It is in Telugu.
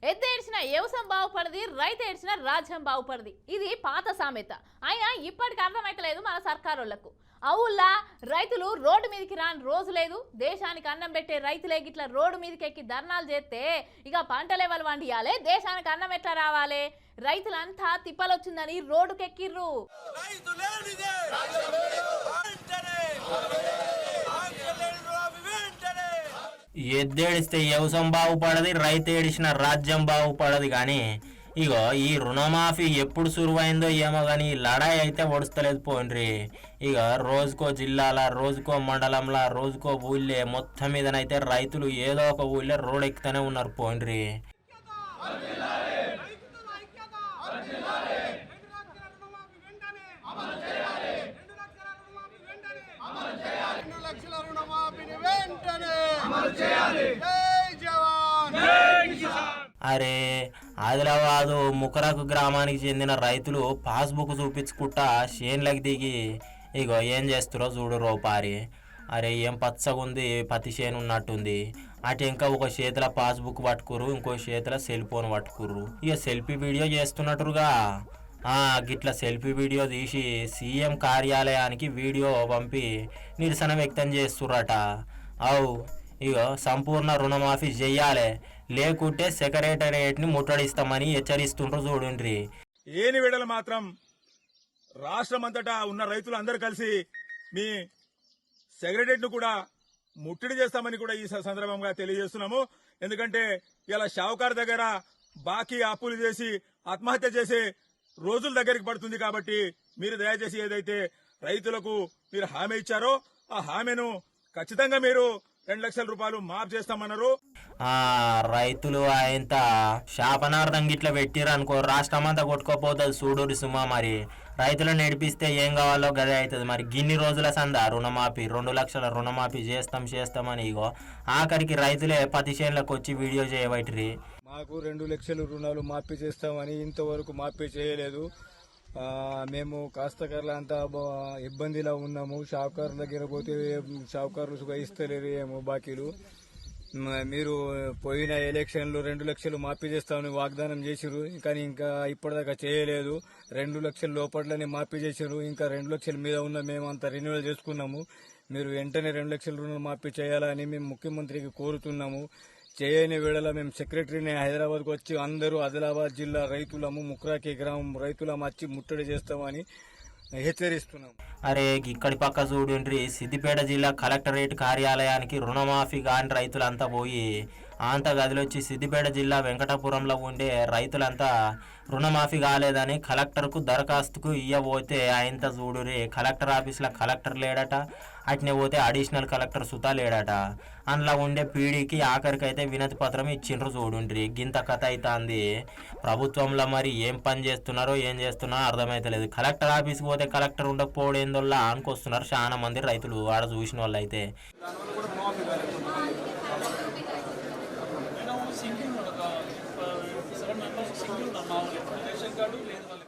ఎద్దేడ్చిన వ్యవసాయం బాగుపడది, రైతు ఏడ్చిన రాజ్యం బాగుపడది. ఇది పాత సామెత. అయినా ఇప్పటికి అర్థమైతలేదు మన సర్కారోళ్లకు. అవుల్లా రైతులు రోడ్డు మీదకి రాని రోజు లేదు. దేశానికి అన్నం పెట్టే రైతులే గిట్ల రోడ్డు మీదకి ఎక్కి ధర్నాలు చేస్తే ఇక పంటలు ఎవరు వండియాలి, దేశానికి అన్నం ఎట్లా రావాలి? రైతులంతా తిప్పలొచ్చిందని రోడ్డుకెక్కిర్రు. ఎద్దేడిస్తే వ్యవసాయం బాగుపడది, రైతు ఏడిసిన రాజ్యం బాగుపడది. కానీ ఇగో ఈ రుణమాఫీ ఎప్పుడు సురువైందో ఏమో కానీ లడాయి అయితే ఒడుస్తలేదు పోండ్రి. ఇక రోజుకో జిల్లాల, రోజుకో మండలంలో, రోజుకో ఊళ్ళే మొత్తం మీదనైతే రైతులు ఏదో ఒక ఊళ్ళే రోడ్ ఎక్కుతూనే ఉన్నారు పోండ్రి. అరే ఆదిలాబాదు ముకరకు గ్రామానికి చెందిన రైతులు పాస్బుక్ చూపించుకుంటా చేన్లకు దిగి ఇగో ఏం చేస్తారో చూడు రూపారి. అరే ఏం పచ్చగుంది, పత్తి చేను ఉన్నట్టుంది. అటు ఇంకా ఒక చేతిలో పాస్బుక్ పట్టుకురు, ఇంకో చేతిలో సెల్ ఫోన్ పట్టుకుర్రు. ఇక సెల్ఫీ వీడియో చేస్తున్నట్టుగా గిట్ల సెల్ఫీ వీడియో తీసి సీఎం కార్యాలయానికి వీడియో పంపి నిరసన వ్యక్తం చేస్తుర్రట. అవు ఇగో సంపూర్ణ రుణమాఫీ చెయ్యాలి, లేకుంటే సెక్రటేరియట్ని ముట్టడిస్తామని హెచ్చరిస్తుండ్రు చూడండి. ఏని విడల మాత్రం రాష్ట్రమంతటా ఉన్న రైతులు అందరూ కలిసి మీ సెక్రటేరియట్ ను కూడా ముట్టడి చేస్తామని కూడా ఈ సందర్భంగా తెలియజేస్తున్నాము. ఎందుకంటే ఇలా షావుకారు దగ్గర బాకీ అప్పులు చేసి ఆత్మహత్య చేసే రోజుల దగ్గరికి పడుతుంది. కాబట్టి మీరు దయచేసి ఏదైతే రైతులకు మీరు హామీ ఇచ్చారో ఆ హామీను ఖచ్చితంగా మీరు 2 లక్షల రూపాయలు మాఫ్ చేస్తామన్నారు. రైతులు ఆయన శాపనార్థం గిట్ల పెట్టిరు అనుకో, రాష్ట్రం అంతా కొట్టుకోపోతుంది చూడూరి సుమా. మరి రైతులు నడిపిస్తే ఏం కావాలో గదే అవుతుంది. మరి గిన్ని రోజుల సందా రుణమాఫీ 2 లక్షల రుణమాఫీ చేస్తామని ఇగో ఆఖరికి రైతులే పత్తి చేనులకు వచ్చి వీడియో చేయబట్టి మాకు 2 లక్షల రుణాలు మాఫీ చేస్తామని ఇంతవరకు మాఫీ చేయలేదు. మేము కాస్తకర్ల అంతా ఇబ్బందిలో ఉన్నాము. షావుకారుల దగ్గర పోతే షావుకారులు ఇస్తలేరు ఏమో బాకీలు. మీరు పోయిన ఎలక్షన్లో 2 లక్షలు మాఫీ చేస్తామని వాగ్దానం చేసిరు, కానీ ఇంకా ఇప్పటిదాకా చేయలేదు. 2 లక్షల లోపట్లనే మాఫీ చేసిరు. ఇంకా 2 లక్షల మీద ఉన్న మేమంతా రెన్యువల్ చేసుకున్నాము. మీరు వెంటనే 2 లక్షల రుణాలు మాఫీ చేయాలని మేము ముఖ్యమంత్రికి కోరుతున్నాము. చేయని వేళలో మేము సెక్రటరీని హైదరాబాద్కు వచ్చి అందరూ ఆదిలాబాద్ జిల్లా రైతులము, ముక్రాకి గ్రామం రైతులము వచ్చి ముట్టడి చేస్తామని హెచ్చరిస్తున్నాం. అరే ఇక్కడి పక్క చూడండి, సిద్దిపేట జిల్లా కలెక్టరేట్ కార్యాలయానికి రుణమాఫీ కాని రైతులంతా పోయి అంత గదిలొచ్చి సిద్దిపేట జిల్లా వెంకటాపురంలో ఉండే రైతులంతా రుణమాఫీ కాలేదని కలెక్టర్కు దరఖాస్తుకు ఇయ్యబోతే ఆయనతో చూడురే కలెక్టర్ ఆఫీసులో కలెక్టర్ లేడట, అట్నే పోతే అడిషనల్ కలెక్టర్ సుతా లేడట. అందులో ఉండే పీడీకి ఆఖరికైతే వినతి పత్రం ఇచ్చిండ్రు చూడుండ్రి. గింత కథ అవుతుంది ప్రభుత్వంలో. మరి ఏం పని చేస్తున్నారో ఏం చేస్తున్నారో అర్థమైతలేదు. కలెక్టర్ ఆఫీస్కి పోతే కలెక్టర్ ఉండకపోవడం ఏందోలా అనుకొస్తున్నారు చాలా మంది రైతులు ఆడ చూసిన వాళ్ళు అయితే. సింగిల్ 7 మెంబర్స్ సింగిల్ ఉన్నారు. మామూలుగా రేషన్ కార్డు లేదు.